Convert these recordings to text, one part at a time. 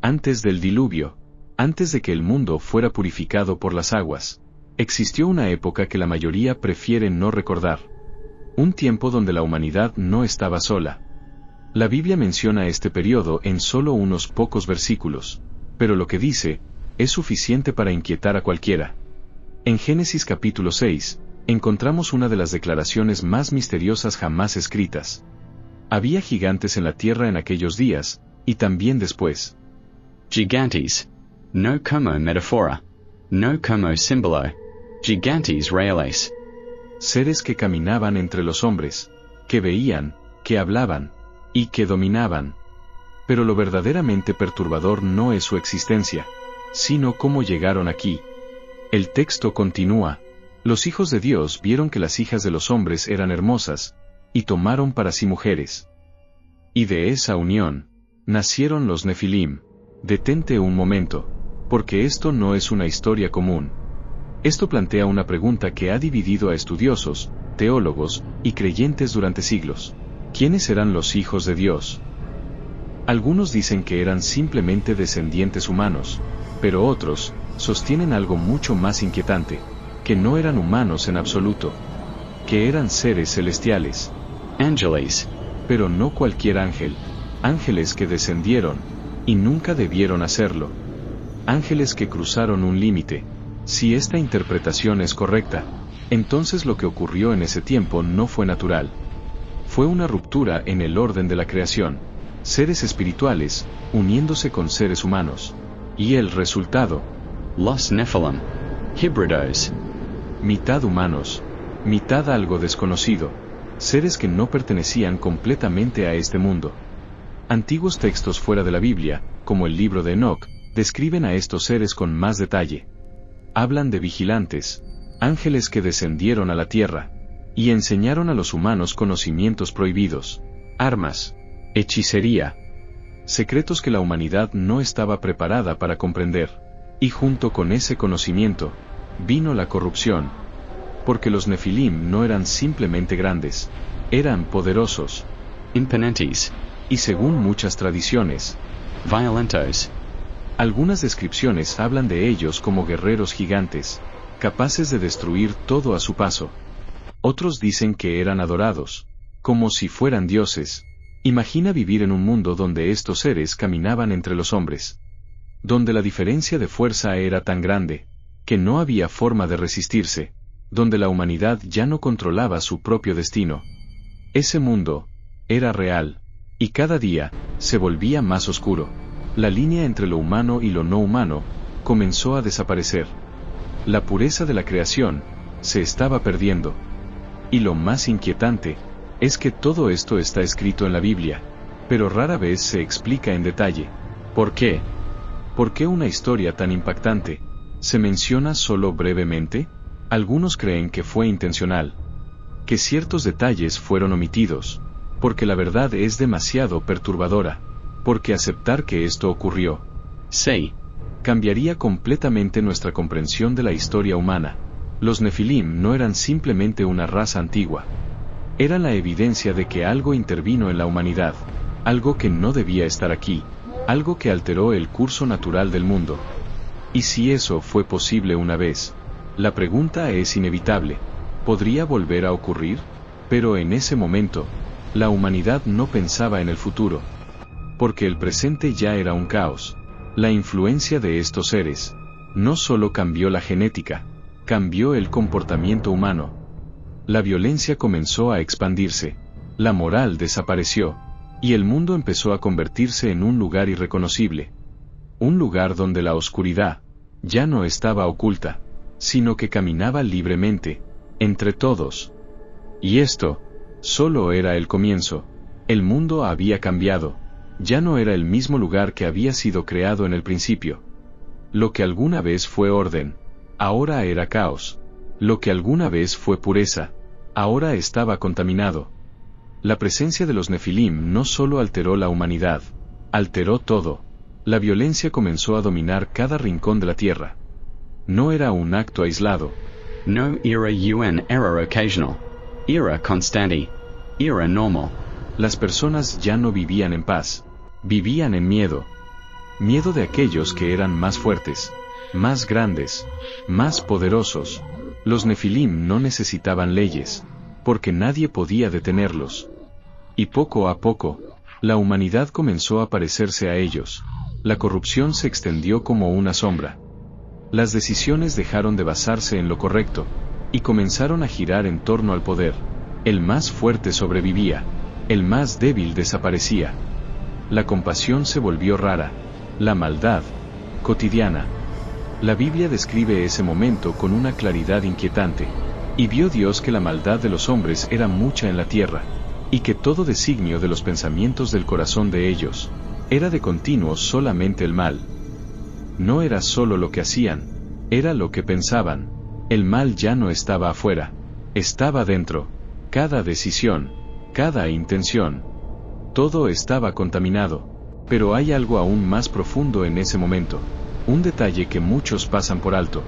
Antes del diluvio, antes de que el mundo fuera purificado por las aguas, existió una época que la mayoría prefiere no recordar. Un tiempo donde la humanidad no estaba sola. La Biblia menciona este periodo en solo unos pocos versículos, pero lo que dice es suficiente para inquietar a cualquiera. En Génesis capítulo 6, encontramos una de las declaraciones más misteriosas jamás escritas. Había gigantes en la tierra en aquellos días, y también después. Gigantes. No como metáfora. No como símbolo. Gigantes reales. Seres que caminaban entre los hombres, que veían, que hablaban, y que dominaban. Pero lo verdaderamente perturbador no es su existencia, sino cómo llegaron aquí. El texto continúa. Los hijos de Dios vieron que las hijas de los hombres eran hermosas, y tomaron para sí mujeres. Y de esa unión, nacieron los Nefilim. Detente un momento, porque esto no es una historia común. Esto plantea una pregunta que ha dividido a estudiosos, teólogos, y creyentes durante siglos. ¿Quiénes eran los hijos de Dios? Algunos dicen que eran simplemente descendientes humanos, pero otros sostienen algo mucho más inquietante, que no eran humanos en absoluto, que eran seres celestiales. Ángeles. Pero no cualquier ángel, ángeles que descendieron, y nunca debieron hacerlo. Ángeles que cruzaron un límite. Si esta interpretación es correcta, entonces lo que ocurrió en ese tiempo no fue natural. Fue una ruptura en el orden de la creación. Seres espirituales, uniéndose con seres humanos. Y el resultado. Los Nephilim. Híbridos. Mitad humanos, mitad algo desconocido. Seres que no pertenecían completamente a este mundo. Antiguos textos fuera de la Biblia, como el libro de Enoc, describen a estos seres con más detalle. Hablan de vigilantes, ángeles que descendieron a la tierra, y enseñaron a los humanos conocimientos prohibidos, armas, hechicería, secretos que la humanidad no estaba preparada para comprender, y junto con ese conocimiento, vino la corrupción. Porque los Nefilim no eran simplemente grandes, eran poderosos, Imponentes. y según muchas tradiciones, Violentos. Algunas descripciones hablan de ellos como guerreros gigantes, capaces de destruir todo a su paso. Otros dicen que eran adorados, como si fueran dioses. Imagina vivir en un mundo donde estos seres caminaban entre los hombres, donde la diferencia de fuerza era tan grande, que no había forma de resistirse, donde la humanidad ya no controlaba su propio destino. Ese mundo era real, y cada día se volvía más oscuro. La línea entre lo humano y lo no humano comenzó a desaparecer. La pureza de la creación se estaba perdiendo. Y lo más inquietante es que todo esto está escrito en la Biblia, pero rara vez se explica en detalle. ¿Por qué? ¿Por qué una historia tan impactante se menciona solo brevemente? Algunos creen que fue intencional, que ciertos detalles fueron omitidos, porque la verdad es demasiado perturbadora. Porque aceptar que esto ocurrió, Sí. cambiaría completamente nuestra comprensión de la historia humana. Los Nefilim no eran simplemente una raza antigua. Eran la evidencia de que algo intervino en la humanidad, algo que no debía estar aquí, algo que alteró el curso natural del mundo. Y si eso fue posible una vez, la pregunta es inevitable, ¿podría volver a ocurrir? Pero en ese momento, la humanidad no pensaba en el futuro. Porque el presente ya era un caos. La influencia de estos seres no solo cambió la genética, cambió el comportamiento humano. La violencia comenzó a expandirse, la moral desapareció, y el mundo empezó a convertirse en un lugar irreconocible. Un lugar donde la oscuridad ya no estaba oculta, sino que caminaba libremente, entre todos. Y esto solo era el comienzo. El mundo había cambiado. Ya no era el mismo lugar que había sido creado en el principio. Lo que alguna vez fue orden, ahora era caos. Lo que alguna vez fue pureza, ahora estaba contaminado. La presencia de los Nefilim no solo alteró la humanidad, alteró todo. La violencia comenzó a dominar cada rincón de la tierra. No era un acto aislado. No era un error occasional. Era constante. Era normal. Las personas ya no vivían en paz, vivían en miedo. Miedo de aquellos que eran más fuertes, más grandes, más poderosos. Los Nefilim no necesitaban leyes, porque nadie podía detenerlos. Y poco a poco, la humanidad comenzó a parecerse a ellos. La corrupción se extendió como una sombra. Las decisiones dejaron de basarse en lo correcto, y comenzaron a girar en torno al poder. El más fuerte sobrevivía, el más débil desaparecía. La compasión se volvió rara, la maldad, cotidiana. La Biblia describe ese momento con una claridad inquietante. Y vio Dios que la maldad de los hombres era mucha en la tierra, y que todo designio de los pensamientos del corazón de ellos era de continuo solamente el mal. No era solo lo que hacían, era lo que pensaban. El mal ya no estaba afuera, estaba dentro. Cada decisión, cada intención, todo estaba contaminado. Pero hay algo aún más profundo en ese momento, un detalle que muchos pasan por alto.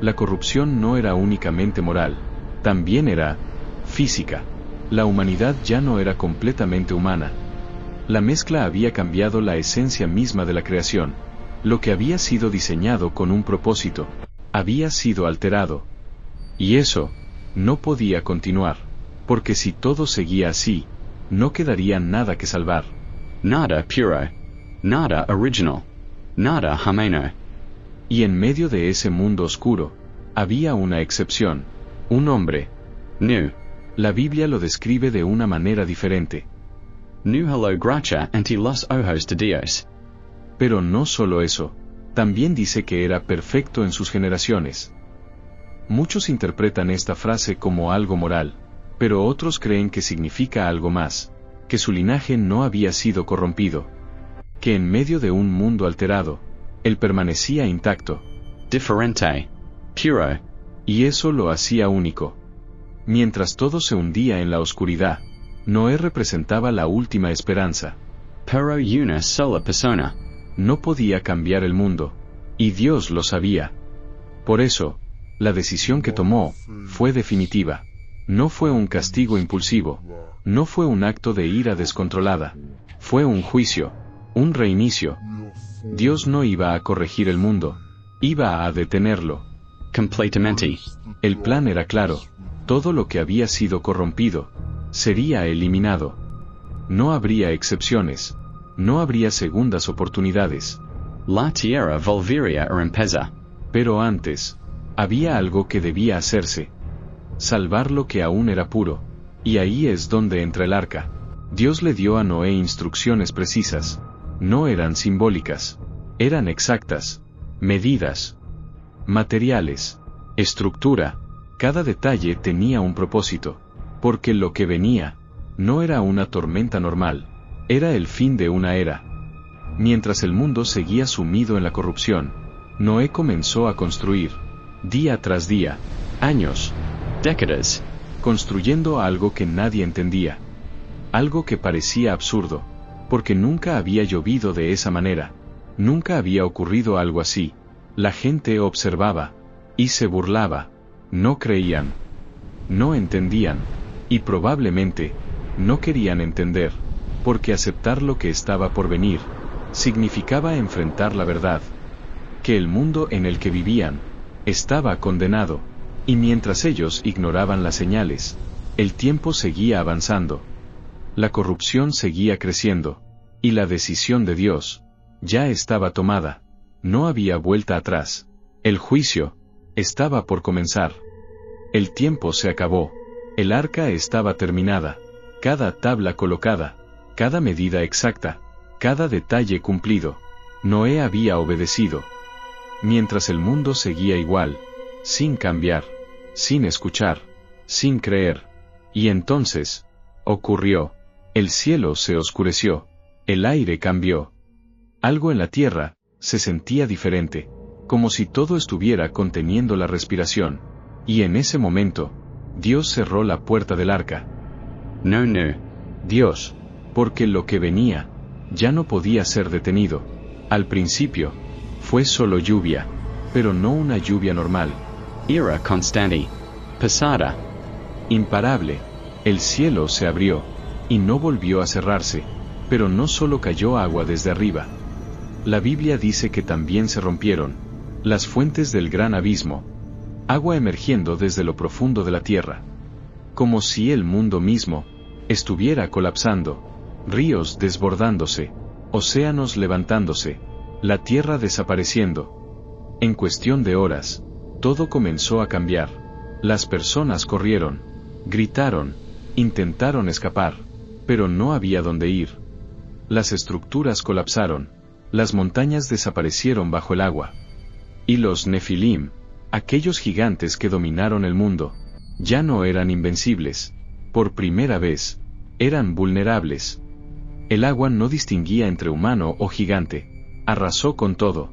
La corrupción no era únicamente moral, también era física. La humanidad ya no era completamente humana. La mezcla había cambiado la esencia misma de la creación. Lo que había sido diseñado con un propósito, había sido alterado. Y eso no podía continuar, porque si todo seguía así, no quedaría nada que salvar. Nada puro. Nada original. Nada genuino. Y en medio de ese mundo oscuro, había una excepción, un hombre. Nu. La Biblia lo describe de una manera diferente. Nu hello gracia ante los ojos de Dios. Pero no solo eso, también dice que era perfecto en sus generaciones. Muchos interpretan esta frase como algo moral, pero otros creen que significa algo más, que su linaje no había sido corrompido, que en medio de un mundo alterado, él permanecía intacto. Diferente. Puro. Y eso lo hacía único. Mientras todo se hundía en la oscuridad, Noé representaba la última esperanza. Pero una sola persona. No podía cambiar el mundo, y Dios lo sabía. Por eso, la decisión que tomó fue definitiva. No fue un castigo impulsivo, no fue un acto de ira descontrolada, fue un juicio, un reinicio. Dios no iba a corregir el mundo, iba a detenerlo. Completamente. El plan era claro, todo lo que había sido corrompido sería eliminado. No habría excepciones, no habría segundas oportunidades. La tierra volvería a empezar. Pero antes, había algo que debía hacerse. Salvar lo que aún era puro. Y ahí es donde entra el arca. Dios le dio a Noé instrucciones precisas. No eran simbólicas. Eran exactas. Medidas. Materiales. Estructura. Cada detalle tenía un propósito. Porque lo que venía no era una tormenta normal. Era el fin de una era. Mientras el mundo seguía sumido en la corrupción, Noé comenzó a construir. Día tras día. Años. Décadas. Construyendo algo que nadie entendía. Algo que parecía absurdo. Porque nunca había llovido de esa manera. Nunca había ocurrido algo así. La gente observaba. Y se burlaba. No creían. No entendían. Y probablemente, no querían entender. Porque aceptar lo que estaba por venir significaba enfrentar la verdad. Que el mundo en el que vivían estaba condenado. Y mientras ellos ignoraban las señales, el tiempo seguía avanzando. La corrupción seguía creciendo. Y la decisión de Dios ya estaba tomada. No había vuelta atrás. El juicio estaba por comenzar. El tiempo se acabó. El arca estaba terminada. Cada tabla colocada. Cada medida exacta. Cada detalle cumplido. Noé había obedecido. Mientras el mundo seguía igual, sin cambiar, sin escuchar, sin creer. Y entonces, ocurrió. El cielo se oscureció. El aire cambió. Algo en la tierra se sentía diferente, como si todo estuviera conteniendo la respiración. Y en ese momento, Dios cerró la puerta del arca. No. Dios, porque lo que venía ya no podía ser detenido. Al principio, fue solo lluvia, pero no una lluvia normal. Era constante. Pesada. Imparable. El cielo se abrió, y no volvió a cerrarse, pero no solo cayó agua desde arriba. La Biblia dice que también se rompieron las fuentes del gran abismo, agua emergiendo desde lo profundo de la tierra. Como si el mundo mismo estuviera colapsando, ríos desbordándose, océanos levantándose, la tierra desapareciendo. En cuestión de horas, todo comenzó a cambiar. Las personas corrieron, gritaron, intentaron escapar, pero no había dónde ir. Las estructuras colapsaron, las montañas desaparecieron bajo el agua. Y los Nefilim, aquellos gigantes que dominaron el mundo, ya no eran invencibles. Por primera vez, eran vulnerables. El agua no distinguía entre humano o gigante. Arrasó con todo.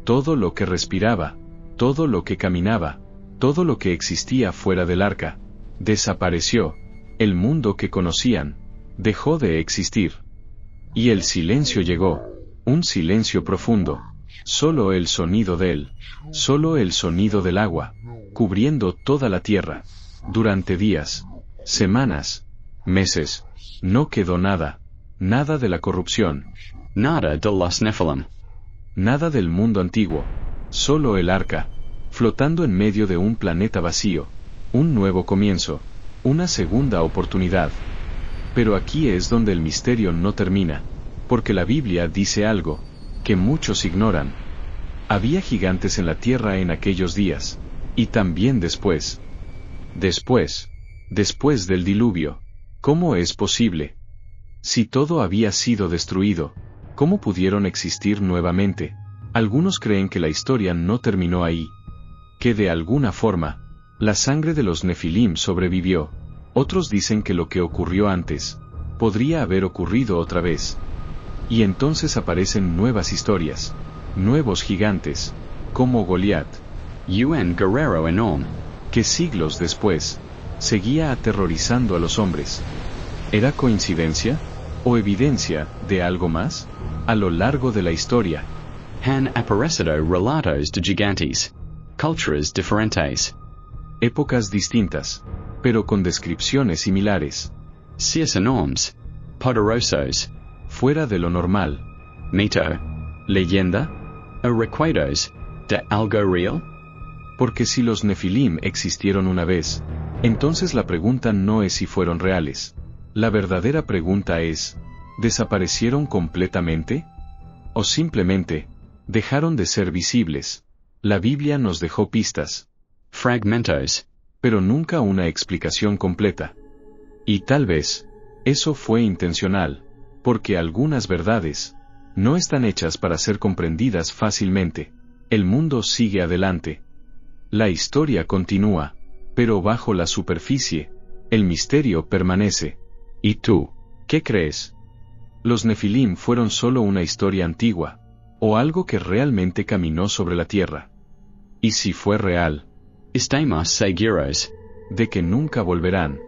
Todo lo que respiraba, todo lo que caminaba, todo lo que existía fuera del arca, desapareció. El mundo que conocían dejó de existir. Y el silencio llegó, un silencio profundo. Solo el sonido de él, solo el sonido del agua, cubriendo toda la tierra. Durante días, semanas, meses, no quedó nada, nada de la corrupción. Nada de los Nephilim. Nada del mundo antiguo, solo el arca, flotando en medio de un planeta vacío, un nuevo comienzo, una segunda oportunidad. Pero aquí es donde el misterio no termina, porque la Biblia dice algo que muchos ignoran. Había gigantes en la tierra en aquellos días, y también después. Después del diluvio. ¿Cómo es posible? Si todo había sido destruido, ¿cómo pudieron existir nuevamente? Algunos creen que la historia no terminó ahí, que de alguna forma, la sangre de los Nefilim sobrevivió. Otros dicen que lo que ocurrió antes podría haber ocurrido otra vez. Y entonces aparecen nuevas historias, nuevos gigantes, como Goliat, Un guerrero enorme, que siglos después seguía aterrorizando a los hombres. ¿Era coincidencia o evidencia de algo más? A lo largo de la historia, han aparecido relatos de gigantes, culturas diferentes, épocas distintas, pero con descripciones similares, seres enormes, poderosos, fuera de lo normal. mito, ¿Leyenda? o recuerdos de algo real. Porque si los Nefilim existieron una vez, entonces la pregunta no es si fueron reales. La verdadera pregunta es, ¿desaparecieron completamente? ¿O simplemente dejaron de ser visibles? La Biblia nos dejó pistas, Fragmentos, pero nunca una explicación completa. Y tal vez, eso fue intencional, porque algunas verdades no están hechas para ser comprendidas fácilmente. El mundo sigue adelante. La historia continúa, pero bajo la superficie, el misterio permanece. ¿Y tú, qué crees? ¿Los Nefilim fueron solo una historia antigua, o algo que realmente caminó sobre la tierra? Y si fue real, estamos seguros de que nunca volverán.